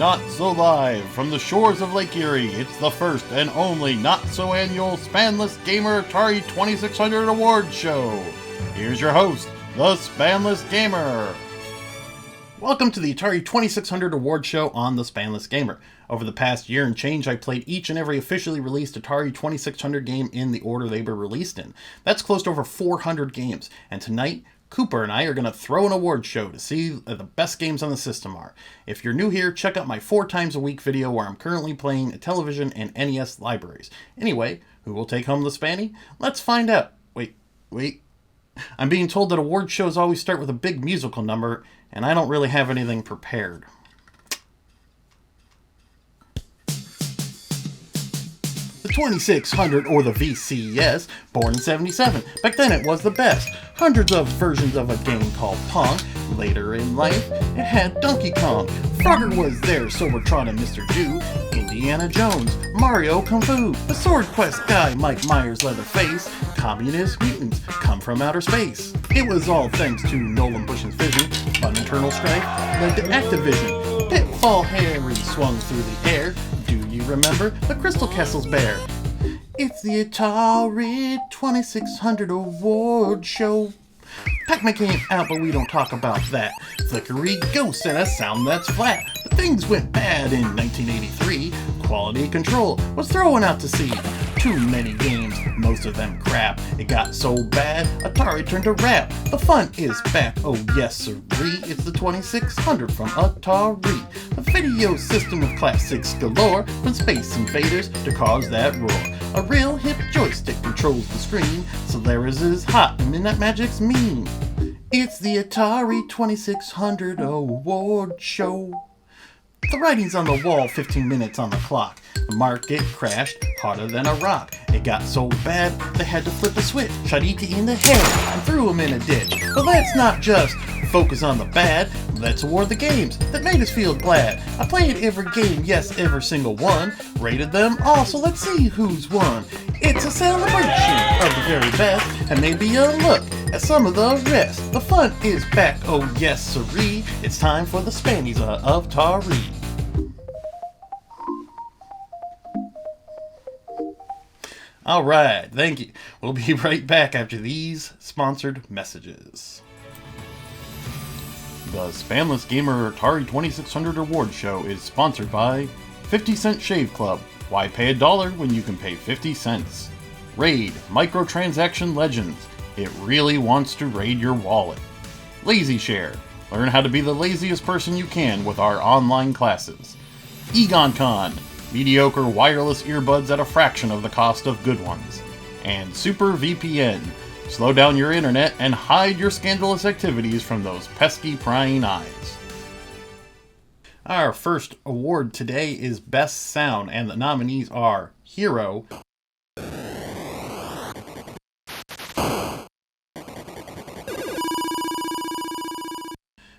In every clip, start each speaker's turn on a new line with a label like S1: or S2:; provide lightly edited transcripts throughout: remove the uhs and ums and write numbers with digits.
S1: not so live from the shores of Lake Erie. It's the first and only not so annual Spanless Gamer Atari 2600 Awards Show. Here's your host, the Spanless Gamer. Welcome to the Atari 2600 Awards Show on the Spanless Gamer. Over the past year and change, I played each and every officially released Atari 2600 game in the order they were released in. That's close to over 400 games, and tonight, Cooper and I are going to throw an award show to see the best games on the system are. If you're new here, check out my 4 times a week video where I'm currently playing television and NES libraries. Anyway, who will take home the Spanny? Let's find out. Wait. I'm being told that award shows always start with a big musical number, and I don't really have anything prepared. The 2600, or the VCS, born in 77. Back then it was the best. Hundreds of versions of a game called Pong. Later in life, it had Donkey Kong. Frogger was there, Sorgatron and Mr. Jew. Indiana Jones, Mario Kung Fu. The SwordQuest guy, Mike Myers Leatherface. Communist mutants come from outer space. It was all thanks to Nolan Bushn's vision. Fun internal strife led to Activision. Pitfall Harry swung through the air. Do you remember the Crystal Castle's bear? It's the Atari 2600 Award Show. Pac Man came out, but we don't talk about that. Flickery ghosts and a sound that's flat. But things went bad in 1983. Quality control was thrown out to sea. Too many games, most of them crap. It got so bad, Atari turned to rap. The fun is back, oh yes sirree. It's the 2600 from Atari. A video system of classics galore, from Space Invaders to Cars That Roar. A real hip joystick controls the screen. Solaris is hot, Midnight Magic's mean. It's the Atari 2600 Award Show. The writing's on the wall, 15 minutes on the clock. The market crashed harder than a rock. It got so bad, they had to flip a switch, shot E.T. in the head, and threw him in a ditch. But let's not just focus on the bad, let's award the games that made us feel glad. I played every game, yes, every single one. Rated them all, so let's see who's won. It's a celebration of the very best, and maybe a look at some of the rest. The fun is back, oh yes sirree. It's time for the Spannies of Atari. Alright, thank you. We'll be right back after these sponsored messages. The Spanless Gamer Atari 2600 Award Show is sponsored by 50 Cent Shave Club. Why pay $1 when you can pay 50 cents? Raid, microtransaction legends. It really wants to raid your wallet. Lazy Share. Learn how to be the laziest person you can with our online classes. EgonCon. Mediocre wireless earbuds at a fraction of the cost of good ones. And Super VPN. Slow down your internet and hide your scandalous activities from those pesky prying eyes. Our first award today is Best Sound, and the nominees are Hero,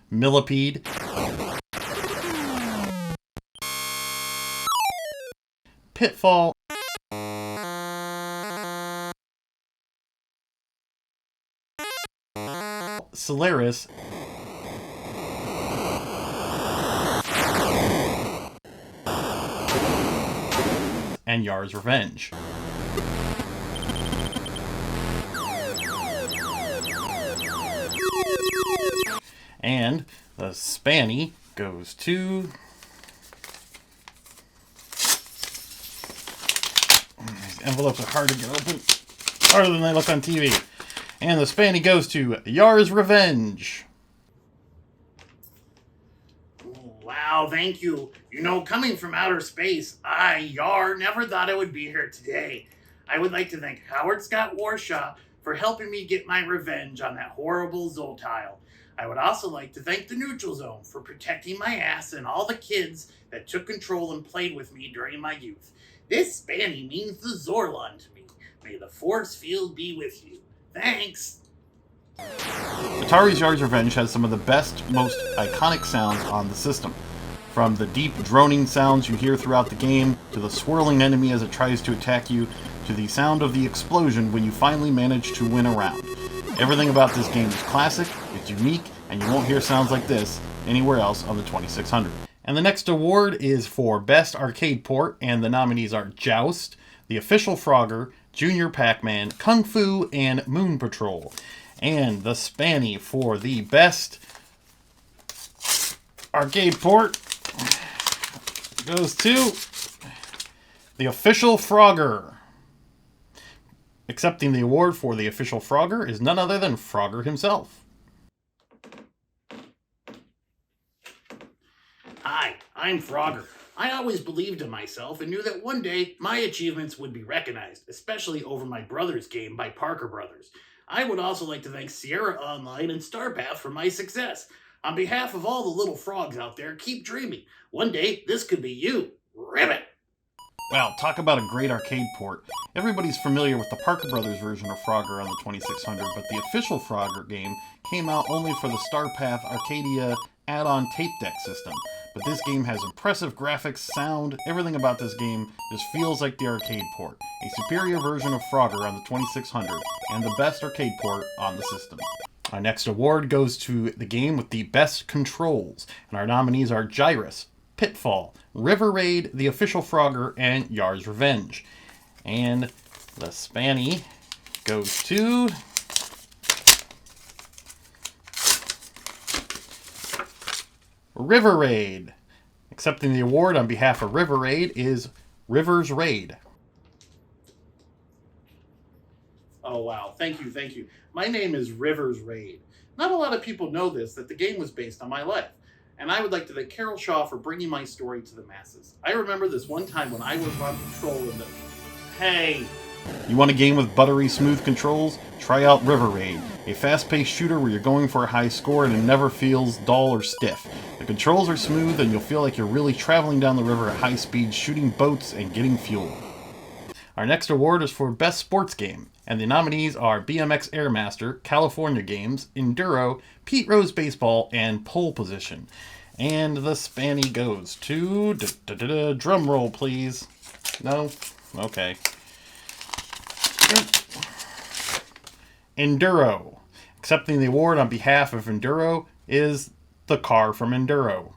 S1: Millipede, Pitfall, Solaris, and Yar's Revenge. And the Spanny goes to... These envelopes are hard to get open. Harder than they look on TV. And the Spanny goes to Yar's Revenge.
S2: Wow, thank you. You know, coming from outer space, Yar, never thought I would be here today. I would like to thank Howard Scott Warshaw for helping me get my revenge on that horrible Zotile. I would also like to thank the Neutral Zone for protecting my ass and all the kids that took control and played with me during my youth. This Spanny means the Zorlon to me. May the force field be with you. Thanks!
S1: Atari's Yar's Revenge has some of the best, most iconic sounds on the system. From the deep droning sounds you hear throughout the game, to the swirling enemy as it tries to attack you, to the sound of the explosion when you finally manage to win a round. Everything about this game is classic, it's unique, and you won't hear sounds like this anywhere else on the 2600. And the next award is for Best Arcade Port, and the nominees are Joust, The Official Frogger, Junior Pac Man, Kung Fu, and Moon Patrol. And the Spanny for the Best Arcade Port goes to The Official Frogger. Accepting the award for The Official Frogger is none other than Frogger himself.
S2: Hi, I'm Frogger. I always believed in myself and knew that one day my achievements would be recognized, especially over my brother's game by Parker Brothers. I would also like to thank Sierra Online and Starpath for my success. On behalf of all the little frogs out there, keep dreaming. One day, this could be you. Ribbit!
S1: Well, talk about a great arcade port. Everybody's familiar with the Parker Brothers version of Frogger on the 2600, but the official Frogger game came out only for the Starpath Arcadia add-on tape deck system. But this game has impressive graphics, sound, everything about this game just feels like the arcade port. A superior version of Frogger on the 2600, and the best arcade port on the system. Our next award goes to the game with the best controls, and our nominees are Gyruss, Pittfall, River Raid, The Official Frogger, and Yar's Revenge. And the Spanny goes to River Raid. Accepting the award on behalf of River Raid is River's Raid.
S2: Oh, wow. Thank you. My name is River's Raid. Not a lot of people know this, that the game was based on my life. And I would like to thank Carol Shaw for bringing my story to the masses. I remember this one time when I was on patrol in the... Hey!
S1: You want a game with buttery smooth controls? Try out River Raid, a fast-paced shooter where you're going for a high score and it never feels dull or stiff. The controls are smooth and you'll feel like you're really traveling down the river at high speed, shooting boats and getting fuel. Our next award is for Best Sports Game, and the nominees are BMX Air Master, California Games, Enduro, Pete Rose Baseball, and Pole Position. And the Spanny goes to... drum roll, please. No? Okay. Enduro. Accepting the award on behalf of Enduro is the car from Enduro.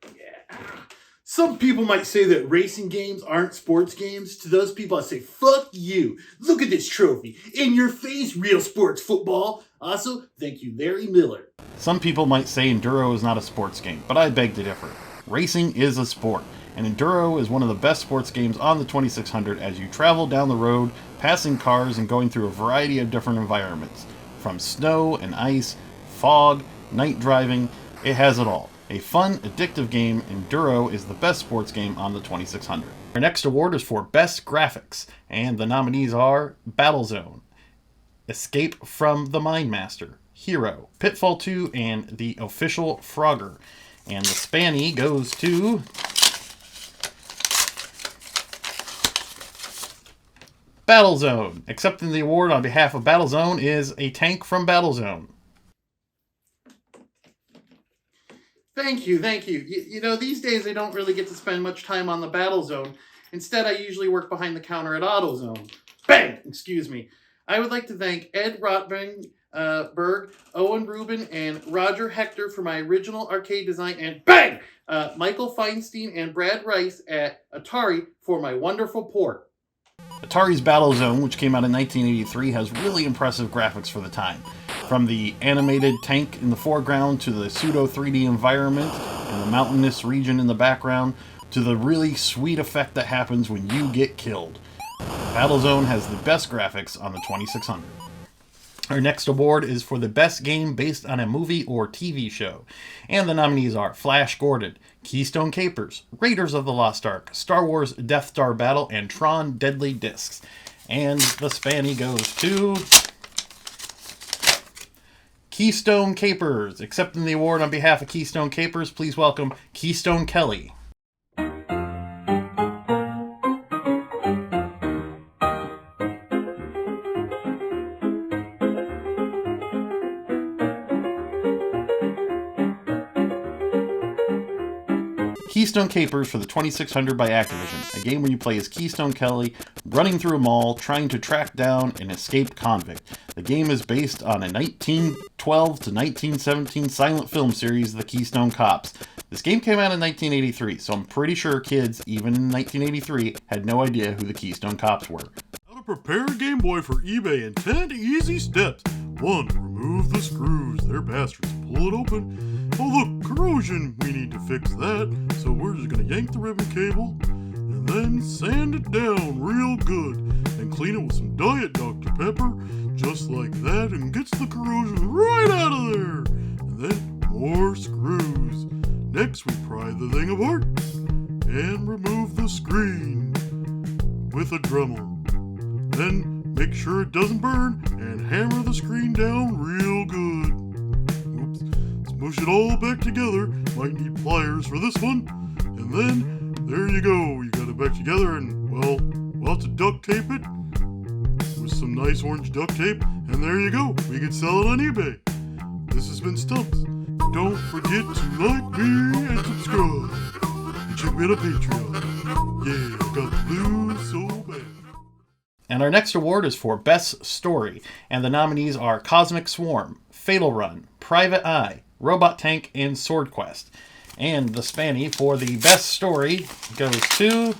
S2: Yeah. Some people might say that racing games aren't sports games. To those people, I say, fuck you. Look at this trophy. In your face, real sports football. Also, thank you, Larry Miller.
S1: Some people might say Enduro is not a sports game, but I beg to differ. Racing is a sport, and Enduro is one of the best sports games on the 2600 as you travel down the road, passing cars and going through a variety of different environments. From snow and ice, fog, night driving, it has it all. A fun, addictive game, Enduro is the best sports game on the 2600. Our next award is for Best Graphics, and the nominees are Battlezone, Escape from the Mine Master, Hero, Pittfall II, and The Official Frogger. And the Spanny goes to Battlezone. Accepting the award on behalf of Battlezone is a tank from Battlezone.
S2: Thank you. You know, these days I don't really get to spend much time on the Battlezone. Instead, I usually work behind the counter at AutoZone. Bang! Excuse me. I would like to thank Ed Rotberg, Owen Rubin, and Roger Hector for my original arcade design, and bang! Michael Feinstein and Brad Rice at Atari for my wonderful port.
S1: Atari's Battlezone, which came out in 1983, has really impressive graphics for the time. From the animated tank in the foreground to the pseudo 3D environment and the mountainous region in the background to the really sweet effect that happens when you get killed. Battlezone has the best graphics on the 2600. Our next award is for the best game based on a movie or TV show. And the nominees are Flash Gordon, Keystone Kapers, Raiders of the Lost Ark, Star Wars Death Star Battle, and TRON Deadly Discs. And the Spanny goes to Keystone Kapers. Accepting the award on behalf of Keystone Kapers, please welcome Keystone Kelly. Keystone Kapers for the 2600 by Activision, a game where you play as Keystone Kelly, running through a mall, trying to track down an escaped convict. The game is based on a 1920s 12 to 1917 silent film series, The Keystone Cops. This game came out in 1983, so I'm pretty sure kids, even in 1983, had no idea who the Keystone Cops were.
S3: How to prepare a Game Boy for eBay in 10 easy steps. 1. Remove the screws. They're bastards. Pull it open. Oh look, corrosion. We need to fix that. So we're just going to yank the ribbon cable and then sand it down real good and clean it with some Diet Dr. Pepper, just like that, and gets the corrosion right out of there. And then more screws. Next we pry the thing apart and remove the screen with a Dremel. Then make sure it doesn't burn and hammer the screen down real good. Oops. Smush it all back together. Might need pliers for this one. And then there you go. You got it back together, and well, we'll have to duct tape it with some nice orange duct tape. And there you go. We can sell it on eBay. This has been Stumps. Don't forget to like me and subscribe. And check me out on Patreon. Yeah, I got the blues so bad.
S1: And our next award is for Best Story, and the nominees are Cosmic Swarm, Fatal Run, Private Eye, Robot Tank, and SwordQuest. And the Spanny for the Best Story goes to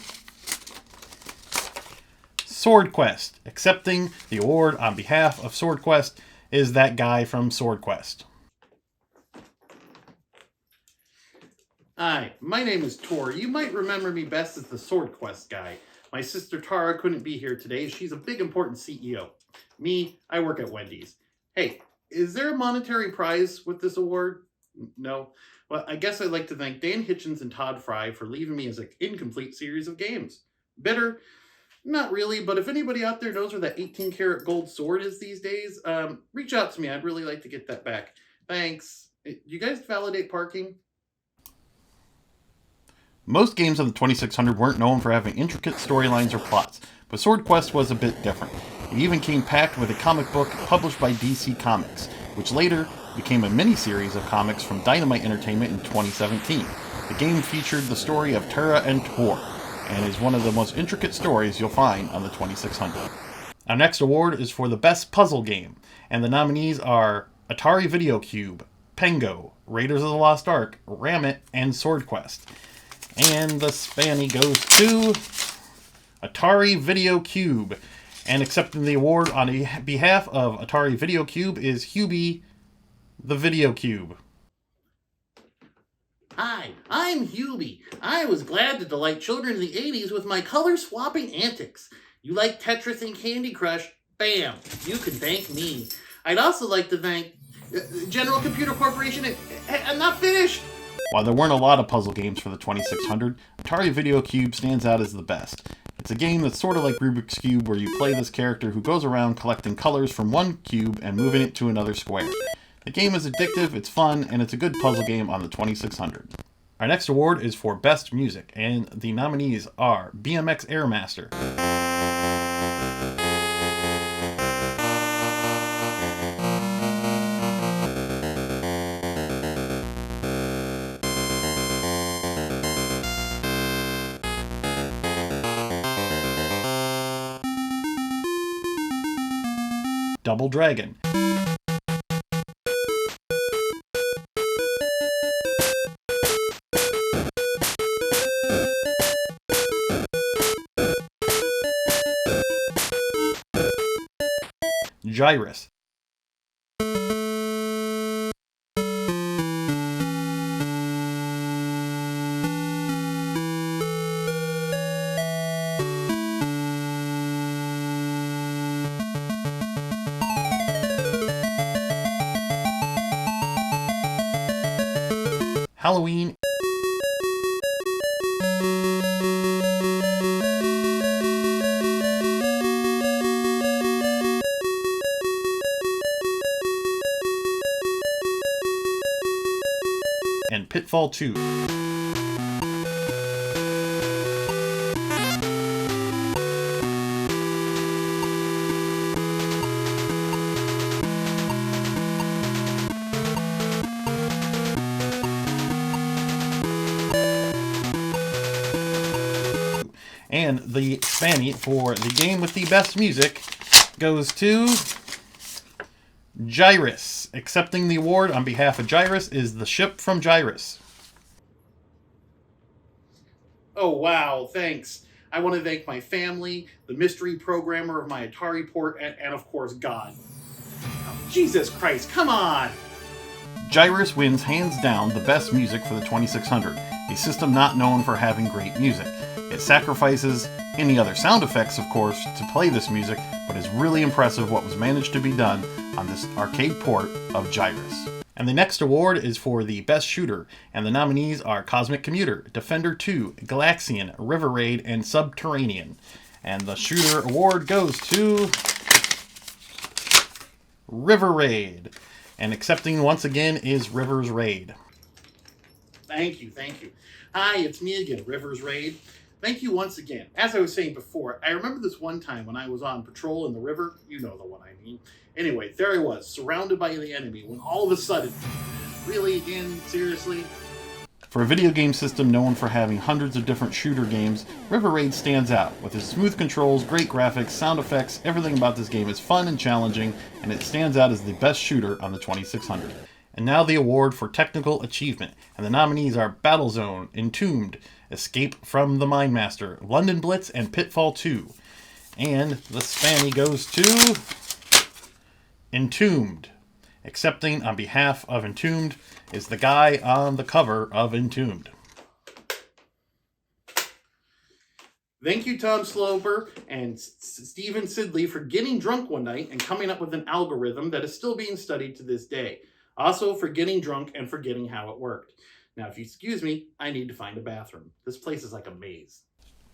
S1: SwordQuest. Accepting the award on behalf of SwordQuest is that guy from SwordQuest.
S2: Hi, my name is Tor. You might remember me best as the SwordQuest guy. My sister Tara couldn't be here today. She's a big, important CEO. Me, I work at Wendy's. Hey, is there a monetary prize with this award? No? Well, I guess I'd like to thank Dan Hitchens and Todd Fry for leaving me as an incomplete series of games. Bitter? Not really, but if anybody out there knows where that 18-karat gold sword is these days, reach out to me. I'd really like to get that back. Thanks. You guys validate parking?
S1: Most games on the 2600 weren't known for having intricate storylines or plots, but SwordQuest was a bit different. It even came packed with a comic book published by DC Comics, which later became a mini-series of comics from Dynamite Entertainment in 2017. The game featured the story of Terra and Tor, and is one of the most intricate stories you'll find on the 2600. Our next award is for the Best Puzzle Game, and the nominees are Atari Video Cube, Pengo, Raiders of the Lost Ark, Ramit, and SwordQuest. And the Spanny goes to Atari Video Cube. And accepting the award on behalf of Atari Video Cube is Hubie the Video Cube.
S2: Hi, I'm Hubie. I was glad to delight children in the 80s with my color-swapping antics. You like Tetris and Candy Crush? Bam! You can thank me. I'd also like to thank General Computer Corporation. I'm not finished!
S1: While there weren't a lot of puzzle games for the 2600, Atari Video Cube stands out as the best. It's a game that's sort of like Rubik's Cube, where you play this character who goes around collecting colors from one cube and moving it to another square. The game is addictive, it's fun, and it's a good puzzle game on the 2600. Our next award is for Best Music, and the nominees are BMX Air Master, Double Dragon, Gyruss, Halloween, and Pittfall II. And the Spanny for the game with the best music goes to Gyruss. Accepting the award on behalf of Gyruss is the ship from Gyruss.
S2: Oh, wow, thanks. I want to thank my family, the mystery programmer of my Atari port, and of course, God. Oh, Jesus Christ, come on!
S1: Gyruss wins hands down the best music for the 2600, a system not known for having great music. It sacrifices any other sound effects, of course, to play this music, but it's really impressive what was managed to be done on this arcade port of Gyruss. And the next award is for the best shooter, and the nominees are Cosmic Commuter, Defender 2, Galaxian, River Raid, and Subterranean. And the shooter award goes to River Raid. And accepting once again is River's Raid.
S2: Thank you. Hi, it's me again, River's Raid. Thank you once again. As I was saying before, I remember this one time when I was on patrol in the river. You know the one I mean. Anyway, there I was, surrounded by the enemy, when all of a sudden... Really, again? Seriously?
S1: For a video game system known for having hundreds of different shooter games, River Raid stands out. With its smooth controls, great graphics, sound effects, everything about this game is fun and challenging, and it stands out as the best shooter on the 2600. And now the award for technical achievement, and the nominees are Battlezone, Entombed, Escape from the Mine Master, London Blitz, and Pittfall II. And the Spanny goes to Entombed. Accepting on behalf of Entombed is the guy on the cover of Entombed.
S2: Thank you, Tom Sloper and Stephen Sidley, for getting drunk one night and coming up with an algorithm that is still being studied to this day. Also for getting drunk and forgetting how it worked. Now, if you excuse me, I need to find a bathroom. This place is like a maze.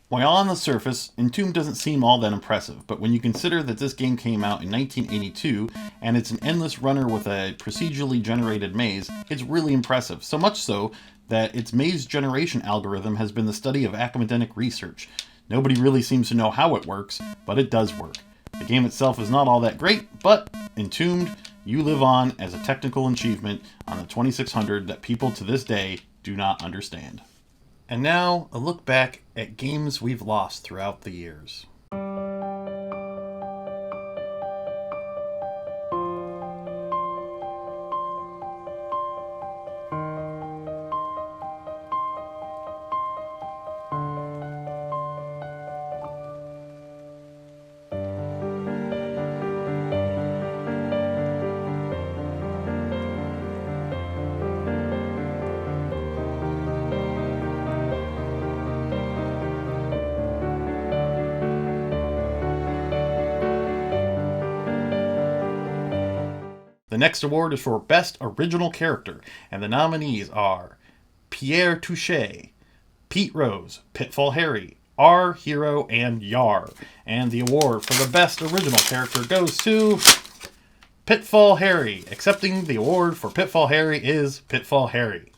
S1: While on the surface, Entombed doesn't seem all that impressive, but when you consider that this game came out in 1982, and it's an endless runner with a procedurally generated maze, it's really impressive. So much so that its maze generation algorithm has been the study of academic research. Nobody really seems to know how it works, but it does work. The game itself is not all that great, but Entombed, you live on as a technical achievement on the 2600 that people to this day do not understand. And now, a look back at games we've lost throughout the years. The next award is for Best Original Character, and the nominees are Pierre Touche, Pete Rose, Pitfall Harry, R Hero, and Yar. And the award for the Best Original Character goes to Pitfall Harry. Accepting the award for Pitfall Harry is Pitfall Harry.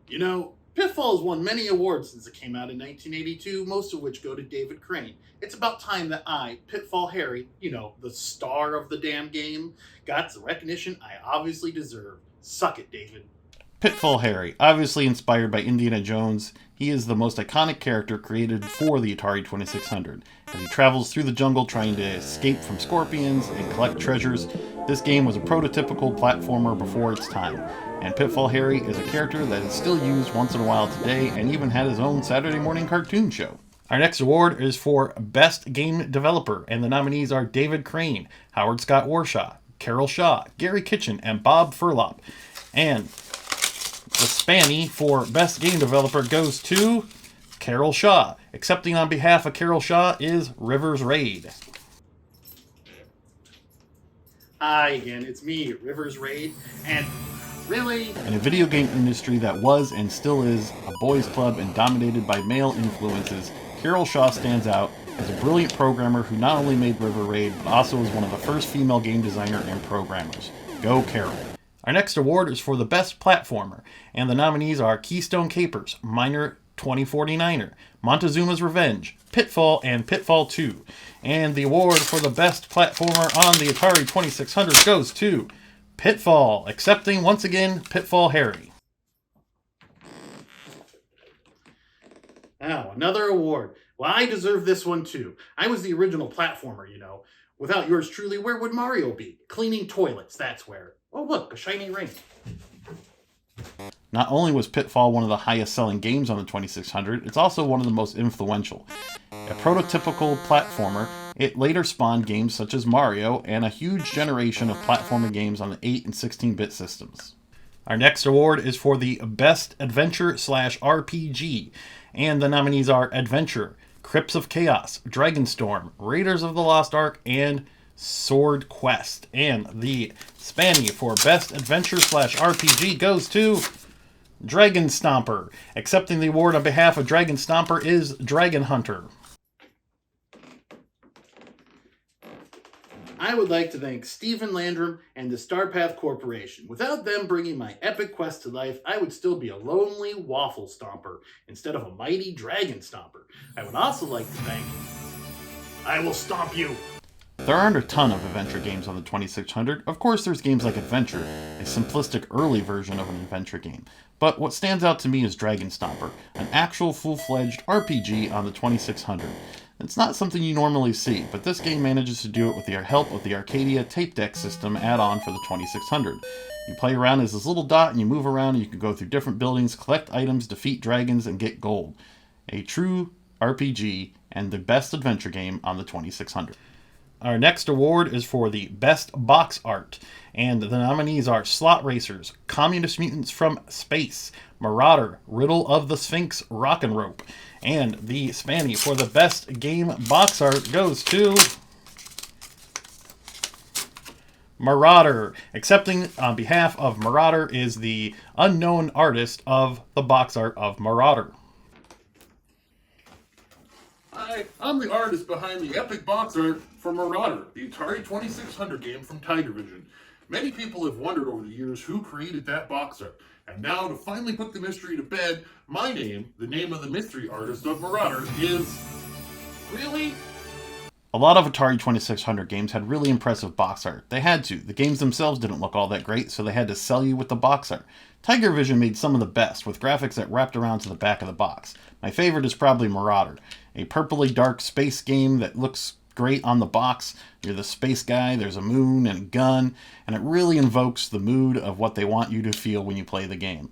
S2: You know, Pitfall has won many awards since it came out in 1982, most of which go to David Crane. It's about time that I, Pitfall Harry, you know, the star of the damn game, got the recognition I obviously deserve. Suck it, David.
S1: Pitfall Harry, obviously inspired by Indiana Jones, he is the most iconic character created for the Atari 2600. As he travels through the jungle trying to escape from scorpions and collect treasures, this game was a prototypical platformer before its time. And Pitfall Harry is a character that is still used once in a while today and even had his own Saturday morning cartoon show. Our next award is for Best Game Developer, and the nominees are David Crane, Howard Scott Warshaw, Carol Shaw, Gary Kitchen, and Bob Furlop. And the Spanny for Best Game Developer goes to Carol Shaw. Accepting on behalf of Carol Shaw is River's Raid.
S2: Hi again, it's me, River's Raid, and really?
S1: In a video game industry that was and still is a boys' club and dominated by male influences, Carol Shaw stands out as a brilliant programmer who not only made River Raid, but also was one of the first female game designer and programmers. Go Carol. Our next award is for the Best Platformer, and the nominees are Keystone Kapers, Miner 2049er, Montezuma's Revenge, Pitfall, and Pitfall II. And the award for the Best Platformer on the Atari 2600 goes to Pitfall, accepting once again Pitfall Harry.
S2: Now, another award. Well, I deserve this one too. I was the original platformer, you know. Without yours truly, where would Mario be? Cleaning toilets, that's where. Oh, look, a shiny ring.
S1: Not only was Pitfall one of the highest selling games on the 2600, it's also one of the most influential. A prototypical platformer, it later spawned games such as Mario and a huge generation of platforming games on the 8 and 16-bit systems. Our next award is for the Best Adventure/RPG, and the nominees are Adventure, Crypts of Chaos, Dragonstorm, Raiders of the Lost Ark, and SwordQuest. And the Spanny for Best Adventure/RPG goes to Dragon Stomper. Accepting the award on behalf of Dragon Stomper is Dragon Hunter.
S2: I would like to thank Stephen Landrum and the Starpath Corporation. Without them bringing my epic quest to life, I would still be a lonely waffle stomper instead of a mighty dragon stomper. I would also like to thank... I will stomp you!
S1: There aren't a ton of adventure games on the 2600. Of course, there's games like Adventure, a simplistic early version of an adventure game. But what stands out to me is Dragon Stomper, an actual full-fledged RPG on the 2600. It's not something you normally see, but this game manages to do it with the help of the Arcadia tape deck system add-on for the 2600. You play around as this little dot and you move around and you can go through different buildings, collect items, defeat dragons, and get gold. A true RPG and the best adventure game on the 2600. Our next award is for the Best Box Art, and the nominees are Slot Racers, Communist Mutants from Space, Marauder, Riddle of the Sphinx, Rock and Rope, and the Spanny for the Best Game Box Art goes to Marauder. Accepting on behalf of Marauder is the unknown artist of the box art of Marauder.
S3: Hi, I'm the artist behind the epic box art for Marauder, the Atari 2600 game from Tiger Vision. Many people have wondered over the years who created that box art. And now, to finally put the mystery to bed, my name, the name of the mystery artist of Marauder, is... Really?
S1: A lot of Atari 2600 games had really impressive box art. They had to. The games themselves didn't look all that great, so they had to sell you with the box art. Tiger Vision made some of the best, with graphics that wrapped around to the back of the box. My favorite is probably Marauder, a purpley dark space game that looks great on the box. You're the space guy, there's a moon and a gun, and it really invokes the mood of what they want you to feel when you play the game.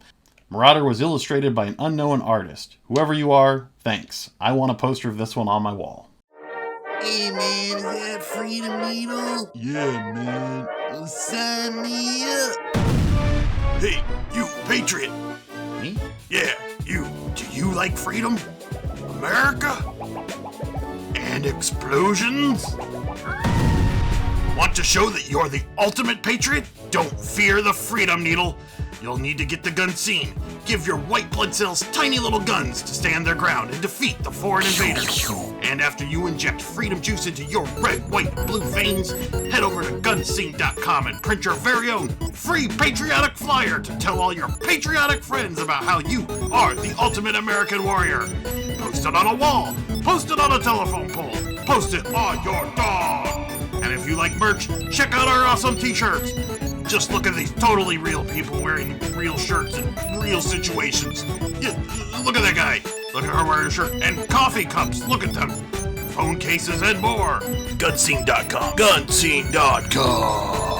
S1: Marauder was illustrated by an unknown artist. Whoever you are, thanks. I want a poster of this one on my wall.
S4: Hey man, is that Freedom Needle?
S3: Yeah, man.
S4: Well, sign me up.
S5: Hey, you patriot!
S1: Me?
S5: Yeah, you. Do you like freedom? America? And explosions? Want to show that you're the ultimate patriot? Don't fear the Freedom Needle. You'll need to get the gun scene. Give your white blood cells tiny little guns to stand their ground and defeat the foreign invaders. And after you inject freedom juice into your red, white, blue veins, head over to gunscene.com and print your very own free patriotic flyer to tell all your patriotic friends about how you are the ultimate American warrior. Post it on a wall. Post it on a telephone pole. Post it on your dog. And if you like merch, check out our awesome t-shirts. Just look at these totally real people wearing real shirts in real situations. Yeah, look at that guy. Look at her wearing a shirt. And coffee cups. Look at them. Phone cases and more. Gunscene.com. Gunscene.com.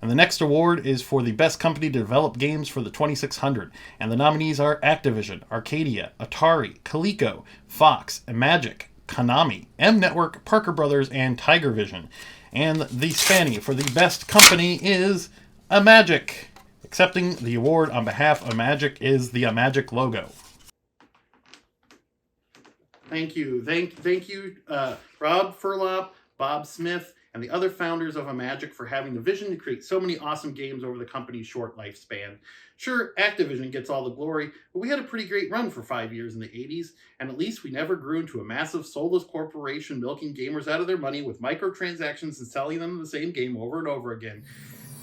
S1: And the next award is for the best company to develop games for the 2600. And the nominees are Activision, Arcadia, Atari, Coleco, Fox, Magic, Konami, M Network, Parker Brothers, and Tiger Vision. And the Spanny for the best company is Magic. Accepting the award on behalf of Magic is the Magic logo.
S2: Thank you. Thank you, Rob Furlop, Bob Smith, and the other founders of Magic for having the vision to create so many awesome games over the company's short lifespan. Sure, Activision gets all the glory, but we had a pretty great run for 5 years in the 80s, and at least we never grew into a massive soulless corporation milking gamers out of their money with microtransactions and selling them the same game over and over again.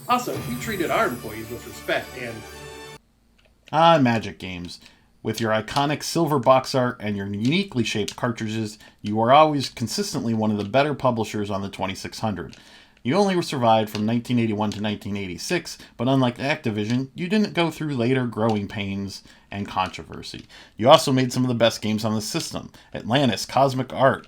S2: Also, we treated our employees with respect and...
S1: Magic games. With your iconic silver box art and your uniquely shaped cartridges, you are always consistently one of the better publishers on the 2600. You only survived from 1981 to 1986, but unlike Activision, you didn't go through later growing pains and controversy. You also made some of the best games on the system: Atlantis, Cosmic Art,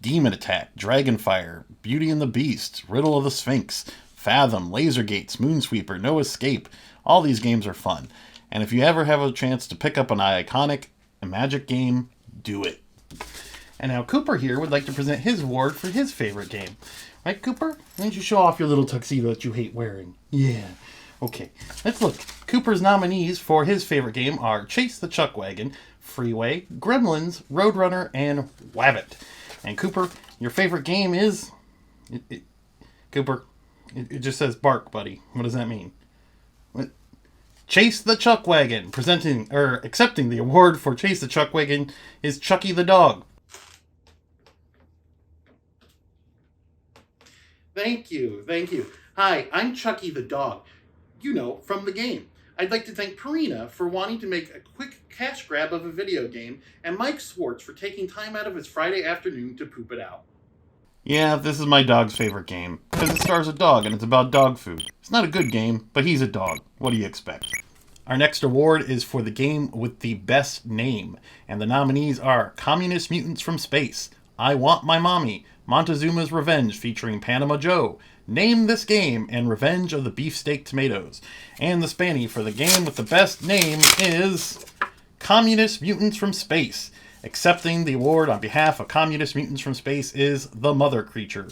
S1: Demon Attack, Dragonfire, Beauty and the Beast, Riddle of the Sphinx, Fathom, Laser Gates, Moonsweeper, No Escape. All these games are fun. And if you ever have a chance to pick up an iconic Magic game, do it. And now Cooper here would like to present his award for his favorite game. Right, Cooper? Why don't you show off your little tuxedo that you hate wearing? Yeah. Okay, let's look. Cooper's nominees for his favorite game are Chase the Chuckwagon, Freeway, Gremlins, Roadrunner, and Wabbit. And Cooper, your favorite game is... Cooper, it just says bark, buddy. What does that mean? What? Chase the Chuckwagon. Accepting the award for Chase the Chuckwagon is Chucky the dog.
S2: Thank you. Hi, I'm Chucky the dog. You know, from the game. I'd like to thank Purina for wanting to make a quick cash grab of a video game, and Mike Swartz for taking time out of his Friday afternoon to poop it out.
S1: Yeah, this is my dog's favorite game, because it stars a dog and it's about dog food. It's not a good game, but he's a dog. What do you expect? Our next award is for the game with the best name, and the nominees are Communist Mutants from Space, I Want My Mommy, Montezuma's Revenge featuring Panama Joe, Name This Game, and Revenge of the Beefsteak Tomatoes. And the Spanny for the game with the best name is Communist Mutants from Space. Accepting the award on behalf of Communist Mutants from Space is the Mother Creature.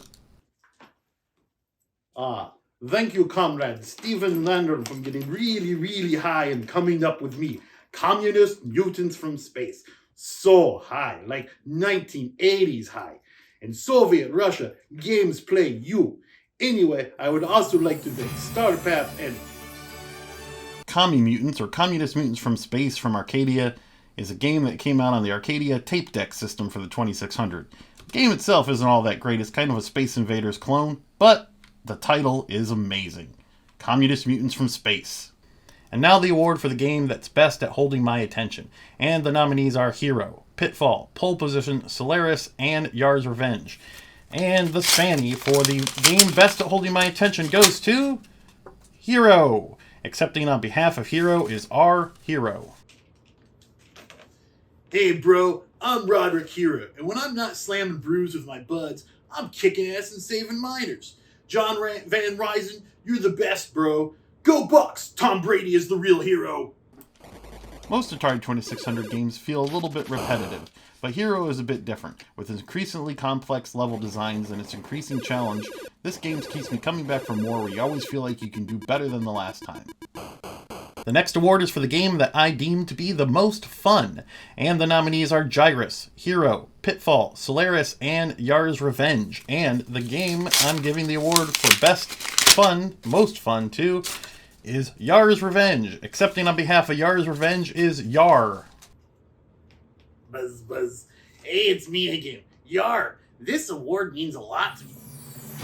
S2: Thank you, comrade Stephen Landon, from getting really high and coming up with me. Communist Mutants from Space. So high, like 1980s high. In Soviet Russia, games play you. Anyway, I would also like to thank Starpath and...
S1: Commie Mutants, or Communist Mutants from Space from Arcadia, is a game that came out on the Arcadia tape deck system for the 2600. The game itself isn't all that great, it's kind of a Space Invaders clone, but the title is amazing. Communist Mutants from Space. And now the award for the game that's best at holding my attention. And the nominees are Hero, Pitfall, Pole Position, Solaris, and Yar's Revenge. And the Spanny for the game best at holding my attention goes to Hero. Accepting on behalf of Hero is our Hero.
S2: Hey bro, I'm Roderick Hero, and when I'm not slamming brews with my buds, I'm kicking ass and saving minors. John Van Ryzen, you're the best, bro. Go Bucks! Tom Brady is the real hero.
S1: Most Atari 2600 games feel a little bit repetitive, but Hero is a bit different. With its increasingly complex level designs and its increasing challenge, this game keeps me coming back for more, where you always feel like you can do better than the last time. The next award is for the game that I deem to be the most fun, and the nominees are Gyruss, Hero, Pitfall, Solaris, and Yar's Revenge. And the game I'm giving the award for best fun, most fun too, is Yar's Revenge. Accepting on behalf of Yar's Revenge is Yar.
S2: Buzz. Hey, it's me again. Yar, this award means a lot to me.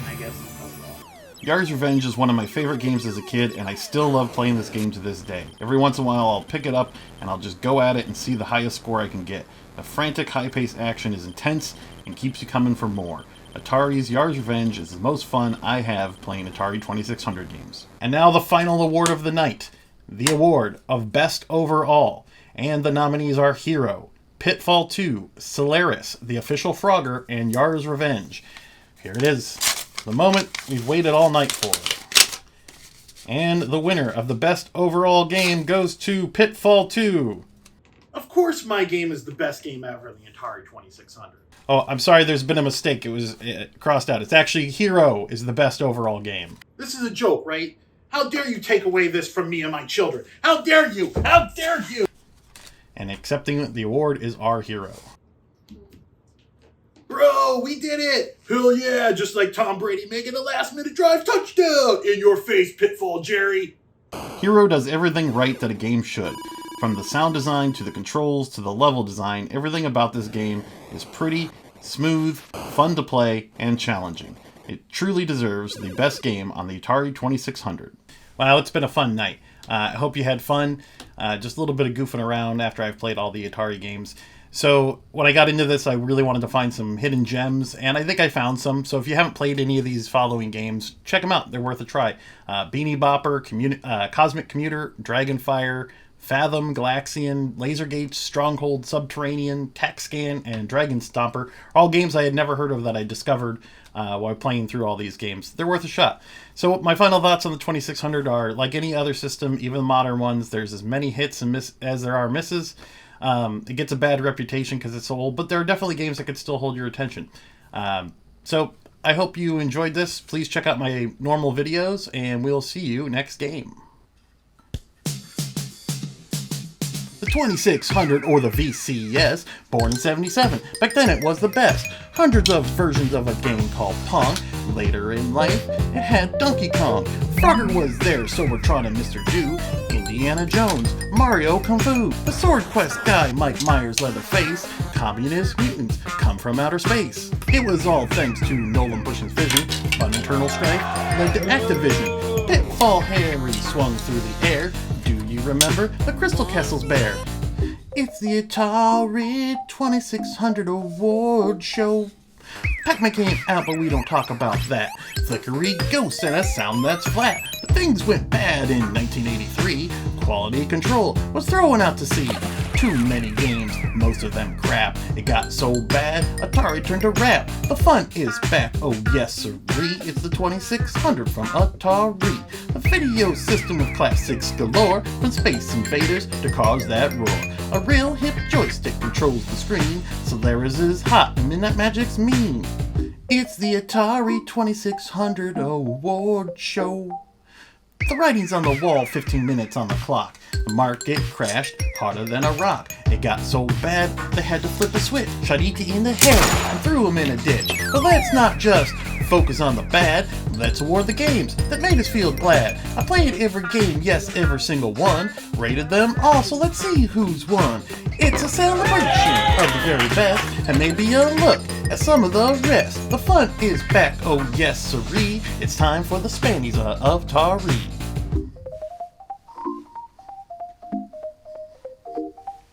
S2: I guess it's overall.
S1: Yar's Revenge is one of my favorite games as a kid, and I still love playing this game to this day. Every once in a while I'll pick it up and I'll just go at it and see the highest score I can get. The frantic, high-paced action is intense and keeps you coming for more. Atari's Yar's Revenge is the most fun I have playing Atari 2600 games. And now the final award of the night, the award of Best Overall. And the nominees are Hero, Pittfall II, Solaris, The Official Frogger, and Yar's Revenge. Here it is, the moment we've waited all night for. And the winner of the Best Overall game goes to Pittfall II.
S2: Of course my game is the best game ever in the Atari 2600.
S1: Oh, I'm sorry, there's been a mistake. It was crossed out. It's actually Hero is the best overall game.
S2: This is a joke, right? How dare you take away this from me and my children? How dare you? How dare you?
S1: And accepting the award is our Hero.
S2: Bro, we did it! Hell yeah, just like Tom Brady making a last-minute drive touchdown! In your face, Pitfall Jerry!
S1: Hero does everything right that a game should. From the sound design, to the controls, to the level design, everything about this game is pretty, smooth, fun to play, and challenging. It truly deserves the best game on the Atari 2600. Well, it's been a fun night. I hope you had fun. Just a little bit of goofing around after I've played all the Atari games. So when I got into this, I really wanted to find some hidden gems, and I think I found some. So if you haven't played any of these following games, check them out. They're worth a try. Beanie Bopper, Cosmic Commuter, Dragonfire, Fathom, Galaxian, Laser Gauge, Stronghold, Subterranean, TACScan, and Dragon Stomper are all games I had never heard of that I discovered while playing through all these games. They're worth a shot. So my final thoughts on the 2600 are, like any other system, even the modern ones, there's as many hits and as there are misses. It gets a bad reputation because it's so old, but there are definitely games that could still hold your attention. So I hope you enjoyed this. Please check out my normal videos, and we'll see you next game. The 2600, or the VCS, born in 77. Back then it was the best. Hundreds of versions of a game called Pong. Later in life, it had Donkey Kong. Frogger was there, so were Tron and Mr. Do. Indiana Jones, Mario Kung Fu, the SwordQuest guy, Mike Myers Leatherface. Communist mutants come from outer space. It was all thanks to Nolan Bushn's vision. Fun internal strife led to Activision. Pitfall Harry swung through the air. Do you remember the Crystal Castle's bear? It's the Atari 2600 award show. Pac Man came out, but we don't talk about that. Flickery ghosts and a sound that's flat. But things went bad in 1983. Quality control was thrown out to sea. Too many games, most of them crap. It got so bad, Atari turned to rap. The fun is back, oh yes sirree. It's the 2600 from Atari. A video system with classics galore, from Space Invaders to Cars That Roar. A real hip joystick controls the screen. Solaris is hot and Midnight Magic's mean. It's the Atari 2600 award show. The writing's on the wall, 15 minutes on the clock. The market crashed harder than a rock. It got so bad, they had to flip a switch. Shot E.T. in the head and threw him in a ditch. But let's not just focus on the bad. Let's award the games that made us feel glad. I played every game, yes, every single one. Rated them all, so let's see who's won. It's a celebration of the very best, and maybe a look at some of the rest. The fun is back, oh yes sirree. It's time for the Spannies of Atari.